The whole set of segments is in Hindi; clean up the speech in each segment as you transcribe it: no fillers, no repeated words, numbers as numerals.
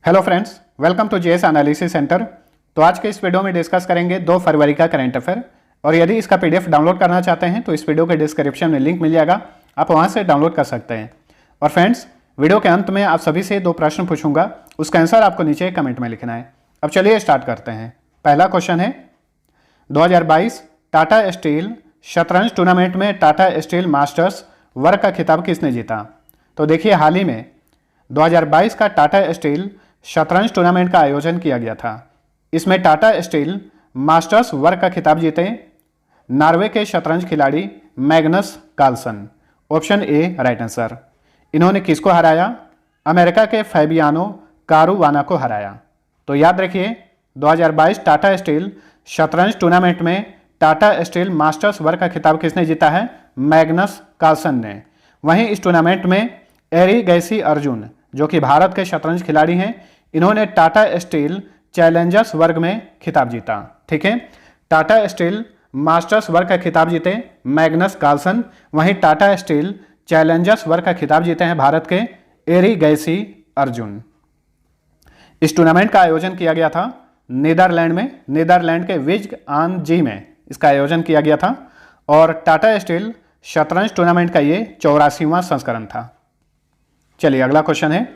Hello friends, welcome to JS analysis centre. तो आज के इस वीडियो में डिस्कस करेंगे 2 फरवरी का करंट अफेयर। और यदि इसका पीडीएफ डाउनलोड करना चाहते हैं तो इस वीडियो के डिस्क्रिप्शन में लिंक मिल जाएगा, आप वहां से डाउनलोड कर सकते हैं। और फ्रेंड्स, वीडियो के अंत में आप सभी से 2 प्रश्न पूछूंगा, उसका आंसर आपको नीचे कमेंट में लिखना है। अब चलिए स्टार्ट करते हैं। पहला क्वेश्चन है, 2022 टाटा स्टील शतरंज टूर्नामेंट में टाटा स्टील मास्टर्स वर्ग का खिताब किसने जीता? तो देखिए, हाल ही में 2022 का टाटा स्टील शतरंज टूर्नामेंट का आयोजन किया गया था। इसमें टाटा स्टील मास्टर्स वर्ग का खिताब जीते नॉर्वे के शतरंज खिलाड़ी Magnus Carlsen. Option A right answer. इन्होंने किसको हराया? अमेरिका के फैबियानो कारुवाना को हराया। तो याद रखिए, 2022 टाटा स्टील शतरंज टूर्नामेंट में टाटा स्टील मास्टर्स वर्ग का खिताब किसने जीता है? मैग्नस कार्लसन ने। वहीं इस टूर्नामेंट में एरिगैसी अर्जुन, जो कि भारत के शतरंज खिलाड़ी हैं, इन्होंने टाटा स्टील चैलेंजर्स वर्ग में खिताब जीता। ठीक है, टाटा स्टील मास्टर्स वर्ग का खिताब जीते मैग्नस कार्लसन, वहीं टाटा स्टील चैलेंजर्स वर्ग का खिताब जीते हैं भारत के एरिगैसी अर्जुन। इस टूर्नामेंट का आयोजन किया गया था नीदरलैंड में, नीदरलैंड के विज आन जी में इसका आयोजन किया गया था। और टाटा स्टील शतरंज टूर्नामेंट का ये 84वां संस्करण था। चलिए अगला क्वेश्चन है,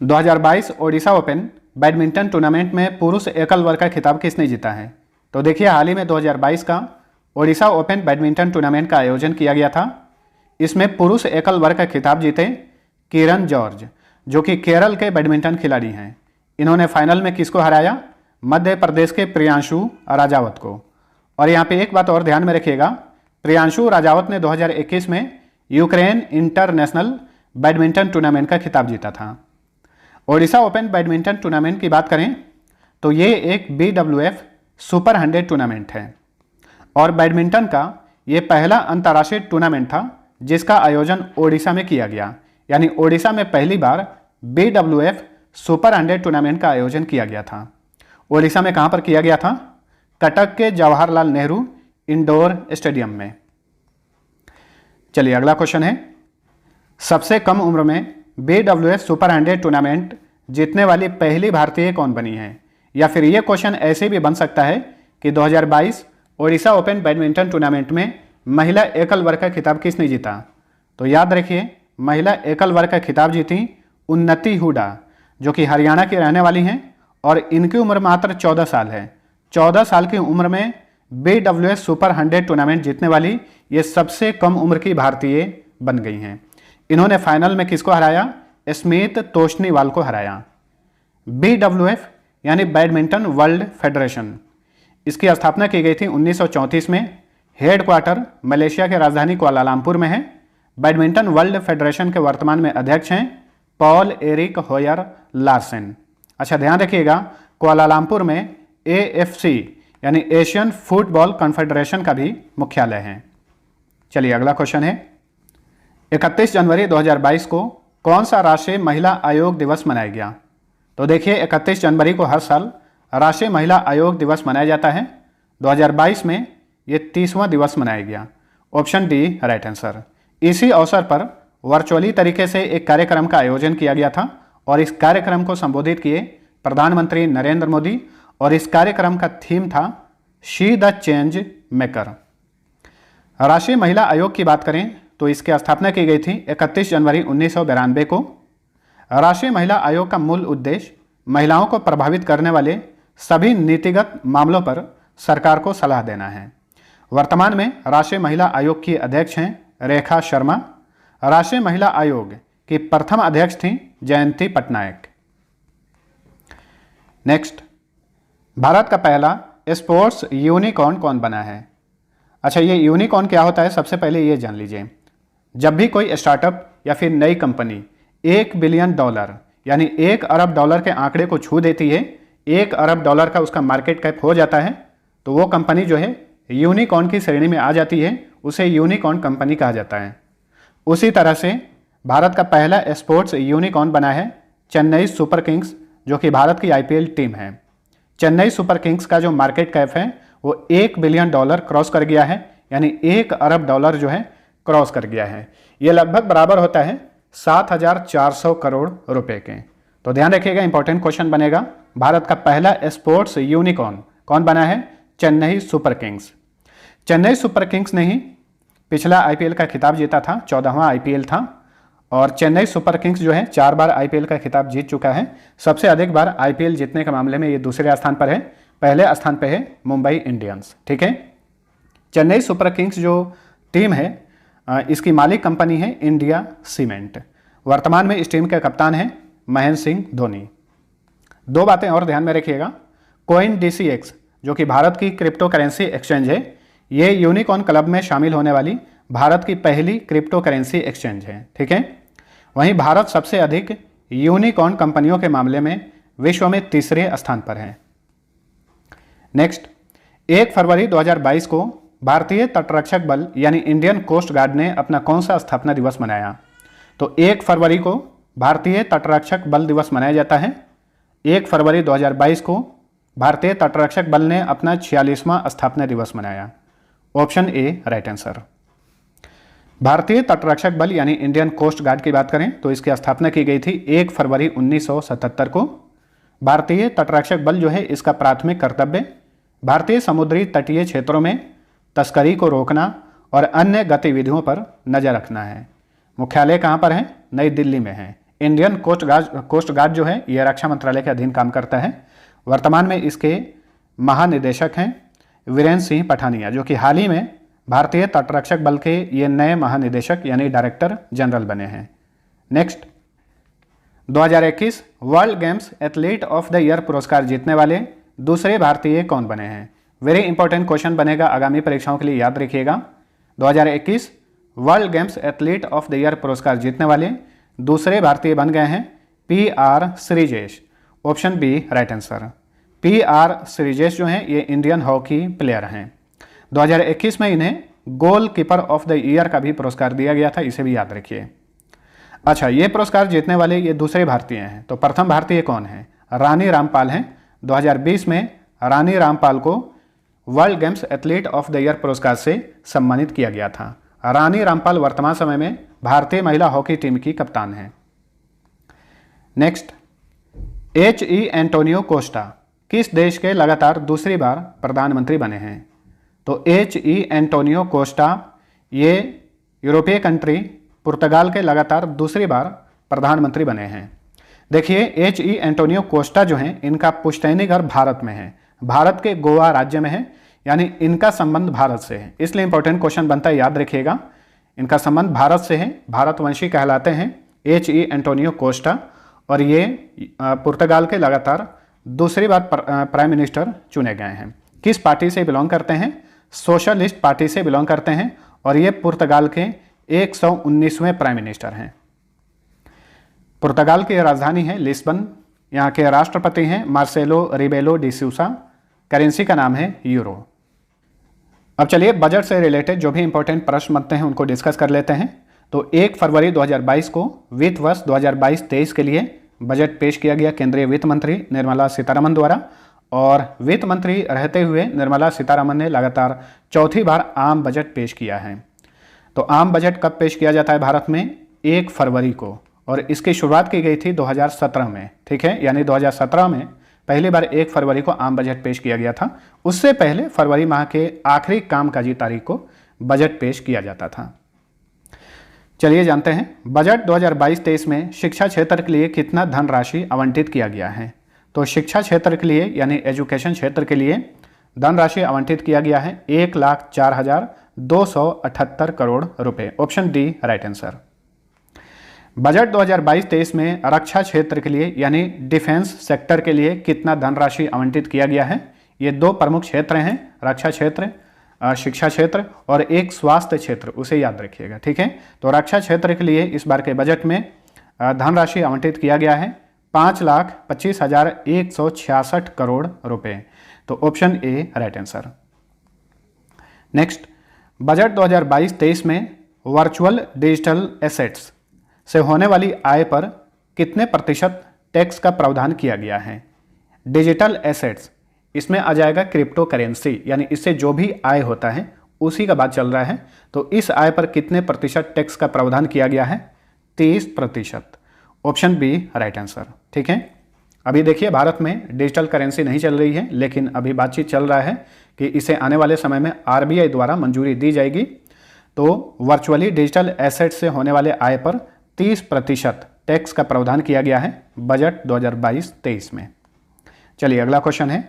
2022 ओडिशा ओपन बैडमिंटन टूर्नामेंट में पुरुष एकल वर्ग का खिताब किसने जीता है? तो देखिए, हाल ही में 2022 का ओडिशा ओपन बैडमिंटन टूर्नामेंट का आयोजन किया गया था। इसमें पुरुष एकल वर्ग का खिताब जीते किरण जॉर्ज, जो कि केरल के बैडमिंटन खिलाड़ी हैं। इन्होंने फाइनल में किसको हराया? मध्य प्रदेश के प्रियांशु राजावत को। और यहाँ पे एक बात और ध्यान में रखिएगा, प्रियांशु राजावत ने 2021 में यूक्रेन इंटरनेशनल बैडमिंटन टूर्नामेंट का खिताब जीता था। ओडिशा ओपन बैडमिंटन टूर्नामेंट की बात करें तो ये एक BWF सुपर 100 टूर्नामेंट है और बैडमिंटन का ये पहला अंतर्राष्ट्रीय टूर्नामेंट था जिसका आयोजन ओडिशा में किया गया। यानी ओडिशा में पहली बार BWF सुपर 100 टूर्नामेंट का आयोजन किया गया था। ओडिशा में कहाँ पर किया गया था? कटक के जवाहरलाल नेहरू इंडोर स्टेडियम में। चलिए अगला क्वेश्चन है, सबसे कम उम्र में BWF सुपर 100 टूर्नामेंट जीतने वाली पहली भारतीय कौन बनी है? या फिर ये क्वेश्चन ऐसे भी बन सकता है कि 2022 ओडिशा ओपन बैडमिंटन टूर्नामेंट में महिला एकल वर्ग का खिताब किसने जीता? तो याद रखिए, महिला एकल वर्ग का खिताब जीती उन्नति हुडा, जो कि हरियाणा की रहने वाली हैं और इनकी उम्र मात्र 14 साल है। 14 साल की उम्र में BWF सुपर 100 टूर्नामेंट जीतने वाली ये सबसे कम उम्र की भारतीय बन गई हैं। इन्होंने फाइनल में किसको हराया? स्मित तोष्णीवाल को हराया। BWF यानी बैडमिंटन वर्ल्ड फेडरेशन, इसकी स्थापना की गई थी 1934 में। हेडक्वार्टर मलेशिया के राजधानी कुआलालंपुर में है। बैडमिंटन वर्ल्ड फेडरेशन के वर्तमान में अध्यक्ष हैं पॉल एरिक होयर लार्सन। अच्छा ध्यान रखिएगा, कुआलालंपुर में AFC यानी एशियन फुटबॉल कॉन्फेडरेशन का भी मुख्यालय है। चलिए अगला क्वेश्चन है, 31 जनवरी 2022 को कौन सा राष्ट्रीय महिला आयोग दिवस मनाया गया? तो देखिए, 31 जनवरी को हर साल राष्ट्रीय महिला आयोग दिवस मनाया जाता है। 2022 में ये 30वां दिवस मनाया गया। Option D right answer. इसी अवसर पर वर्चुअली तरीके से एक कार्यक्रम का आयोजन किया गया था और इस कार्यक्रम को संबोधित किए प्रधानमंत्री नरेंद्र मोदी और इस कार्यक्रम का थीम था शी द चेंज मेकर। राष्ट्रीय महिला आयोग की बात करें तो इसकी स्थापना की गई थी 31 जनवरी 1992 को। राष्ट्रीय महिला आयोग का मूल उद्देश्य महिलाओं को प्रभावित करने वाले सभी नीतिगत मामलों पर सरकार को सलाह देना है। वर्तमान में राष्ट्रीय महिला आयोग की अध्यक्ष हैं रेखा शर्मा। राष्ट्रीय महिला आयोग की प्रथम अध्यक्ष थी जयंती पटनायक। नेक्स्ट, भारत का पहला स्पोर्ट्स यूनिकॉर्न कौन बना है? अच्छा, ये यूनिकॉर्न क्या होता है सबसे पहले ये जान लीजिए। जब भी कोई स्टार्टअप या फिर नई कंपनी $1 बिलियन यानी $1 अरब के आंकड़े को छू देती है, $1 अरब का उसका मार्केट कैप हो जाता है, तो वो कंपनी जो है यूनिकॉर्न की श्रेणी में आ जाती है, उसे यूनिकॉर्न कंपनी कहा जाता है। उसी तरह से भारत का पहला स्पोर्ट्स यूनिकॉर्न बना है चेन्नई सुपर किंग्स, जो कि भारत की IPL टीम है। चेन्नई सुपर किंग्स का जो मार्केट कैप है वो $1 बिलियन क्रॉस कर गया है, यानी $1 अरब जो है क्रॉस कर गया है। ये लगभग बराबर होता है 7,400 करोड़ रुपए के। तो ध्यान रखिएगा, इंपॉर्टेंट क्वेश्चन बनेगा। भारत का पहला स्पोर्ट्स यूनिकॉर्न कौन बना है? Chennai super Kings. Chennai super Kings ने ही पिछला आईपीएल का खिताब जीता था, 14वां आईपीएल था। और चेन्नई सुपर किंग्स जो है 4 बार आईपीएल का खिताब जीत चुका है। सबसे अधिक बार आईपीएल जीतने के मामले में ये दूसरे स्थान पर है, पहले स्थान पर है मुंबई इंडियंस। ठीक है, चेन्नई सुपर किंग्स जो टीम है इसकी मालिक कंपनी है इंडिया सीमेंट। वर्तमान में इस टीम के कप्तान हैं महेंद्र सिंह धोनी। 2 बातें और ध्यान में रखिएगा। CoinDCX जो कि भारत की क्रिप्टो करेंसी एक्सचेंज है, ये यूनिकॉर्न क्लब में शामिल होने वाली भारत की पहली क्रिप्टो करेंसी एक्सचेंज है। ठीक है, वहीं भारत सबसे अधिक यूनिकॉर्न कंपनियों के मामले में विश्व में तीसरे स्थान पर है। नेक्स्ट, 1 फरवरी 2022 को भारतीय तटरक्षक बल यानी इंडियन कोस्ट गार्ड ने अपना कौन सा स्थापना दिवस मनाया? तो 1 फरवरी को भारतीय तटरक्षक बल दिवस मनाया जाता है। 1 फरवरी 2022 को भारतीय तटरक्षक बल ने अपना 46वां स्थापना दिवस मनाया। Option A right answer. भारतीय तटरक्षक बल यानी इंडियन कोस्ट गार्ड की बात करें तो इसकी स्थापना की गई थी 1 फरवरी 1977 को। भारतीय तटरक्षक बल जो है इसका प्राथमिक कर्तव्य भारतीय समुद्री तटीय क्षेत्रों में तस्करी को रोकना और अन्य गतिविधियों पर नजर रखना है। मुख्यालय कहाँ पर है? नई दिल्ली में है। इंडियन कोस्ट गार्ड जो है ये रक्षा मंत्रालय के अधीन काम करता है। वर्तमान में इसके महानिदेशक हैं वीरेंद्र सिंह पठानिया, जो कि हाल ही में भारतीय तटरक्षक बल के ये नए महानिदेशक यानी डायरेक्टर जनरल बने हैं। Next, 2021 World Games Athlete of the Year पुरस्कार जीतने वाले दूसरे भारतीय कौन बने हैं? वेरी इंपॉर्टेंट क्वेश्चन बनेगा, आगामी परीक्षाओं के लिए याद रखिएगा। 2021 World Games Athlete of the Year पुरस्कार जीतने वाले दूसरे भारतीय बन गए हैं PR Sreejesh. Option B right answer. PR Sreejesh जो हैं ये इंडियन हॉकी प्लेयर हैं। 2021 में इन्हें goal keeper of the year का भी पुरस्कार दिया गया था, इसे भी याद रखिए। अच्छा, ये पुरस्कार जीतने वाले ये दूसरे भारतीय हैं। तो प्रथम भारतीय कौन है? रानी रामपाल हैं। 2020 में रानी रामपाल को world Games Athlete of the Year पुरस्कार से सम्मानित किया गया था। रानी रामपाल वर्तमान समय में भारतीय महिला हॉकी टीम की कप्तान हैं। नेक्स्ट, HE एंटोनियो कोस्टा किस देश के लगातार दूसरी बार प्रधानमंत्री बने हैं? तो HE एंटोनियो कोस्टा ये यूरोपीय कंट्री पुर्तगाल के लगातार दूसरी बार प्रधानमंत्री बने हैं। देखिए, HE एंटोनियो कोस्टा जो हैं इनका पुश्तैनी घर भारत में है, भारत के गोवा राज्य में है, यानी इनका संबंध भारत से है। इसलिए इंपॉर्टेंट क्वेश्चन बनता है, याद रखिएगा, इनका संबंध भारत से है, भारतवंशी कहलाते हैं HE एंटोनियो कोस्टा। और ये पुर्तगाल के लगातार दूसरी बार प्राइम मिनिस्टर चुने गए हैं। किस पार्टी से बिलोंग करते हैं? सोशलिस्ट पार्टी से बिलोंग करते हैं और ये पुर्तगाल के 119वें प्राइम मिनिस्टर हैं। पुर्तगाल की राजधानी है लिस्बन। यहाँ के राष्ट्रपति हैं Marcelo Rebelo de Sousa. Currency का नाम है यूरो। अब चलिए बजट से रिलेटेड जो भी इंपॉर्टेंट प्रश्न बनते हैं उनको डिस्कस कर लेते हैं। तो 1 फरवरी 2022 को वित्त वर्ष 2022-23 के लिए बजट पेश किया गया केंद्रीय वित्त मंत्री निर्मला सीतारमन द्वारा। और वित्त मंत्री रहते हुए निर्मला सीतारमन ने लगातार चौथी बार आम बजट पेश किया है। तो आम बजट कब पेश किया जाता है भारत में? 1 फरवरी को, और इसकी शुरुआत की गई थी 2017 में। ठीक है, यानी 2017 में पहली बार 1 फरवरी को आम बजट पेश किया गया था। उससे पहले फरवरी माह के आखिरी कामकाजी तारीख को बजट पेश किया जाता था। चलिए जानते हैं बजट 2022-23 में शिक्षा क्षेत्र के लिए कितना धनराशि आवंटित किया गया है। तो शिक्षा क्षेत्र के लिए यानी एजुकेशन क्षेत्र के लिए धनराशि आवंटित किया गया है 1,04,278 करोड़ रुपए। Option D right answer. Budget 2022-23 में रक्षा क्षेत्र के लिए यानी डिफेंस सेक्टर के लिए कितना धनराशि आवंटित किया गया है? ये 2 प्रमुख क्षेत्र हैं, रक्षा क्षेत्र, शिक्षा क्षेत्र, और एक स्वास्थ्य क्षेत्र, उसे याद रखिएगा। ठीक है, तो रक्षा क्षेत्र के लिए इस बार के बजट में धनराशि आवंटित किया गया है 5,25,166 करोड़ रुपए। तो option A right answer. Next, budget 2022-23 में वर्चुअल डिजिटल एसेट्स से होने वाली आय पर कितने प्रतिशत टैक्स का प्रावधान किया गया है? डिजिटल एसेट्स, इसमें आ जाएगा क्रिप्टो करेंसी, यानी इससे जो भी आय होता है उसी का बात चल रहा है। तो इस आय पर कितने प्रतिशत टैक्स का प्रावधान किया गया है? 30%। Option B right answer. ठीक है, अभी देखिए भारत में डिजिटल करेंसी नहीं चल रही है, लेकिन अभी बातचीत चल रहा है कि इसे आने वाले समय में आरबीआई द्वारा मंजूरी दी जाएगी। तो वर्चुअली डिजिटल एसेट से होने वाले आय पर 30% टैक्स का प्रावधान किया गया है बजट 2022-23 में। चलिए अगला क्वेश्चन है,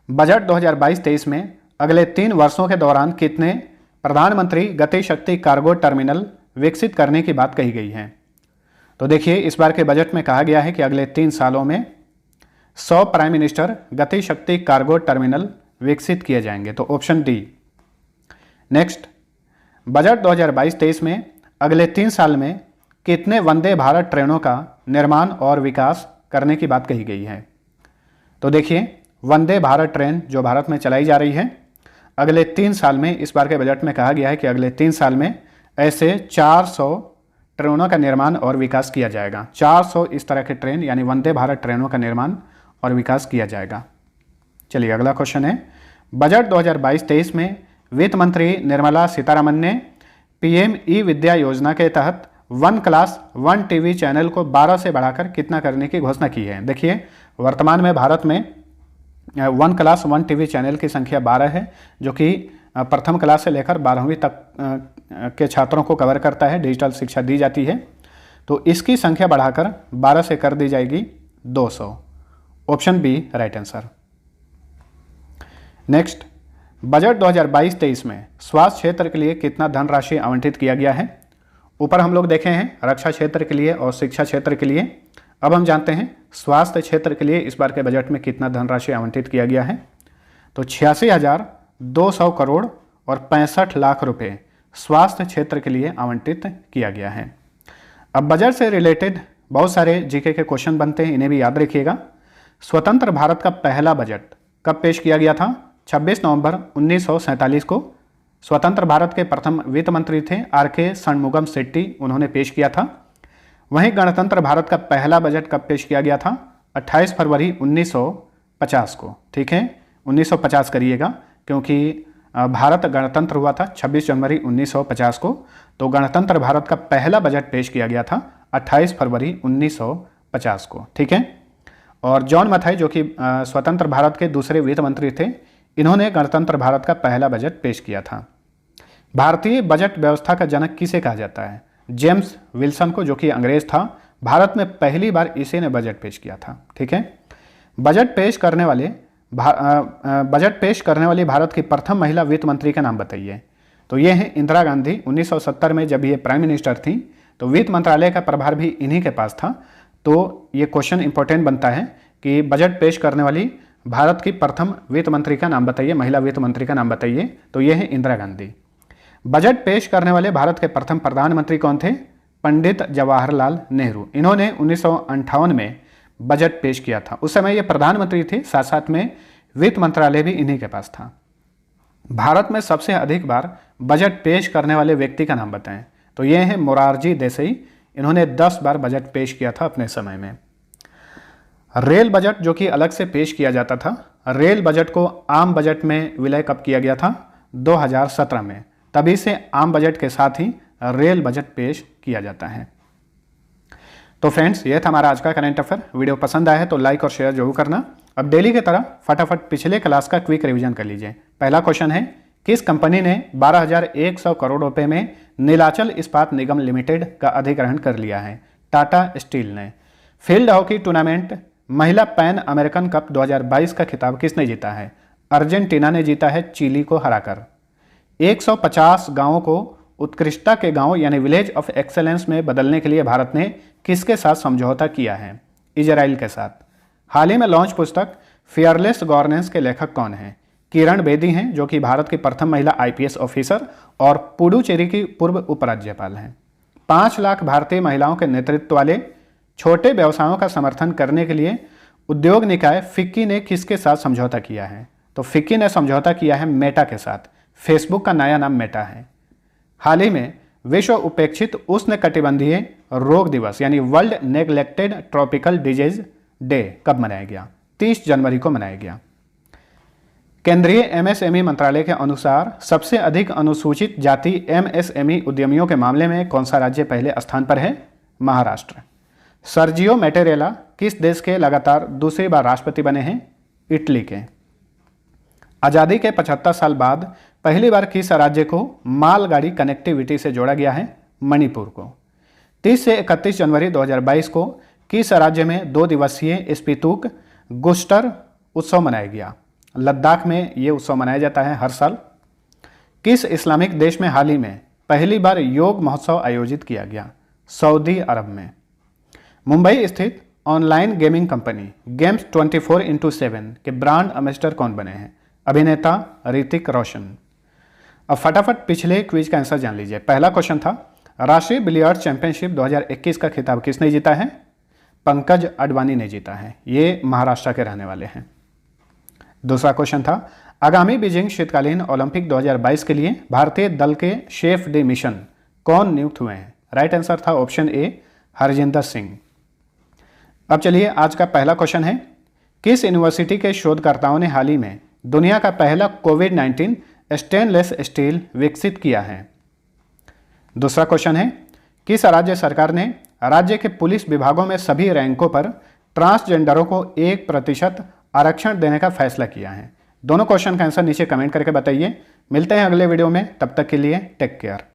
बजट 2022-23 में अगले 3 वर्षों के दौरान कितने प्रधानमंत्री गति शक्ति कार्गो टर्मिनल विकसित करने की बात कही गई है? तो देखिए इस बार के बजट में कहा गया है कि अगले 3 सालों में 100 प्राइम मिनिस्टर गति शक्ति कार्गो टर्मिनल विकसित किए जाएंगे, तो ऑप्शन डी। नेक्स्ट, बजट 2022-23 में अगले 3 साल में कितने वंदे भारत ट्रेनों का निर्माण और विकास करने की बात कही गई है? तो देखिए वंदे भारत ट्रेन जो भारत में चलाई जा रही है, अगले 3 साल में इस बार के बजट में कहा गया है कि अगले 3 साल में ऐसे 400 ट्रेनों का निर्माण और विकास किया जाएगा। 400 इस तरह के ट्रेन यानी वंदे भारत ट्रेनों का निर्माण और विकास किया जाएगा। चलिए अगला क्वेश्चन है, बजट 2022-23 में वित्त मंत्री निर्मला सीतारमण ने पीएम ई विद्या योजना के तहत 1 क्लास 1 टीवी चैनल को 12 से बढ़ाकर कितना करने की घोषणा की है? देखिए वर्तमान में भारत में 1 क्लास 1 टीवी चैनल की संख्या 12 है, जो कि प्रथम क्लास से लेकर 12वीं तक के छात्रों को कवर करता है, डिजिटल शिक्षा दी जाती है। तो इसकी संख्या बढ़ाकर 12 से कर दी जाएगी 200। Option B right answer. Next, budget 2022-23 में स्वास्थ्य क्षेत्र के लिए कितना धनराशि आवंटित किया गया है? ऊपर हम लोग देखे हैं रक्षा क्षेत्र के लिए और शिक्षा क्षेत्र के लिए, अब हम जानते हैं स्वास्थ्य क्षेत्र के लिए इस बार के बजट में कितना धनराशि आवंटित किया गया है। तो 86,200 करोड़ और 65 लाख रुपए स्वास्थ्य क्षेत्र के लिए आवंटित किया गया है। अब बजट से रिलेटेड बहुत सारे जीके के क्वेश्चन बनते हैं, इन्हें भी याद रखिएगा। स्वतंत्र भारत का पहला बजट कब पेश किया गया था? 26 नवंबर 1947 को। स्वतंत्र भारत के प्रथम वित्त मंत्री थे आर.के. षणमुगम शेट्टी, उन्होंने पेश किया था। वहीं गणतंत्र भारत का पहला बजट कब पेश किया गया था? 28 फरवरी 1950 को। ठीक है, 1950 करिएगा क्योंकि भारत गणतंत्र हुआ था 26 जनवरी 1950 को, तो गणतंत्र भारत का पहला बजट पेश किया गया था 28 फरवरी 1950 को। ठीक है, और जॉन मथाई जो कि स्वतंत्र भारत के दूसरे वित्त मंत्री थे, इन्होंने गणतंत्र भारत का पहला बजट पेश किया था। भारतीय बजट व्यवस्था का जनक किसे कहा जाता है? जेम्स विल्सन को, जो कि अंग्रेज था। भारत में पहली बार इसी ने बजट पेश किया था। ठीक है, बजट पेश करने वाली भारत की प्रथम महिला वित्त मंत्री का नाम बताइए। तो ये है इंदिरा गांधी। 1970 में जब ये प्राइम मिनिस्टर थी तो वित्त मंत्रालय का प्रभार भी इन्हीं के पास था। तो ये क्वेश्चन इंपॉर्टेंट बनता है कि बजट पेश करने वाली भारत की प्रथम वित्त मंत्री का नाम बताइए, महिला वित्त मंत्री का नाम बताइए। तो ये है इंदिरा गांधी। बजट पेश करने वाले भारत के प्रथम प्रधानमंत्री कौन थे? पंडित जवाहरलाल नेहरू। इन्होंने 1958 में बजट पेश किया था। उस समय ये प्रधानमंत्री थे, साथ साथ में वित्त मंत्रालय भी इन्हीं के पास था। भारत में सबसे अधिक बार बजट पेश करने वाले व्यक्ति का नाम बताएं। तो ये हैं मोरारजी देसाई। इन्होंने 10 बार बजट पेश किया था अपने समय में। रेल बजट जो कि अलग से पेश किया जाता था, रेल बजट को आम बजट में विलय कब किया गया था? 2017 में। तभी से आम बजट के साथ ही रेल बजट पेश किया जाता है। तो फ्रेंड्स, यह था हमारा आज का करंट अफेयर। वीडियो पसंद आया है तो लाइक और शेयर जरूर करना। अब डेली की तरह फटाफट पिछले क्लास का क्विक रिवीजन कर लीजिए। पहला क्वेश्चन है, किस कंपनी ने 12,100 करोड़ रुपए में नीलाचल इस्पात निगम लिमिटेड का अधिग्रहण कर लिया है? टाटा स्टील ने। फील्ड हॉकी टूर्नामेंट महिला पैन अमेरिकन कप 2022 का खिताब किसने जीता है? अर्जेंटीना ने जीता है चिली को हराकर। 150 गांवों को उत्कृष्टता के गांव यानी विलेज ऑफ एक्सेलेंस में बदलने के लिए भारत ने किसके साथ समझौता किया है? इजराइल के साथ। हाल ही में लॉन्च पुस्तक फियरलेस गवर्नेंस के लेखक कौन हैं? किरण बेदी हैं, जो कि भारत की प्रथम महिला IPS ऑफिसर और पुडुचेरी की पूर्व उपराज्यपाल हैं। 5 लाख भारतीय महिलाओं के नेतृत्व वाले छोटे व्यवसायों का समर्थन करने के लिए उद्योग निकाय फिक्की ने किसके साथ समझौता किया है? तो फिक्की ने समझौता किया है मेटा के साथ। फेसबुक का नया नाम मेटा है। हाल ही में विश्व उपेक्षित उष्णकटिबंधीय रोग दिवस यानी world neglected tropical disease day कब मनाया गया? 30 जनवरी को मनाया गया। केंद्रीय MSME मंत्रालय के अनुसार सबसे अधिक अनुसूचित जाति MSME उद्यमियों के मामले में कौन सा राज्य पहले स्थान पर है? महाराष्ट्र। सर्जियो मैटेरेला किस देश के लगातार दूसरी बार राष्ट्रपति बने हैं? इटली के। आज़ादी के 75 साल बाद पहली बार किस राज्य को मालगाड़ी कनेक्टिविटी से जोड़ा गया है? मणिपुर को। 30 से 31 जनवरी 2022 को किस राज्य में 2 दिवसीय स्पीतुक गुस्टर उत्सव मनाया गया? लद्दाख में ये उत्सव मनाया जाता है हर साल। किस इस्लामिक देश में हाल ही में पहली बार योग महोत्सव आयोजित किया गया? सऊदी अरब में। मुंबई स्थित online gaming company games 24x7 के ब्रांड एम्बेसडर कौन बने हैं? अभिनेता ऋतिक रोशन। अब फटाफट पिछले क्विज का आंसर जान लीजिए। पहला क्वेश्चन था, राष्ट्रीय बिलियर्ड चैंपियनशिप 2021 का खिताब किसने जीता है? पंकज अडवाणी ने जीता है। ये महाराष्ट्र के रहने वाले हैं। दूसरा क्वेश्चन था, आगामी बीजिंग शीतकालीन ओलंपिक 2022 के लिए भारतीय दल के शेफ डे मिशन कौन नियुक्त हुए हैं? राइट आंसर था ऑप्शन ए, हरजिंदर सिंह। अब चलिए आज का पहला क्वेश्चन है, किस यूनिवर्सिटी के शोधकर्ताओं ने हाल ही में दुनिया का पहला कोविड-19 स्टेनलेस स्टील विकसित किया है? दूसरा क्वेश्चन है, किस राज्य सरकार ने राज्य के पुलिस विभागों में सभी रैंकों पर ट्रांसजेंडरों को 1% आरक्षण देने का फैसला किया है? दोनों क्वेश्चन का आंसर नीचे कमेंट करके बताइए। मिलते हैं अगले वीडियो में, तब तक के लिए टेक केयर।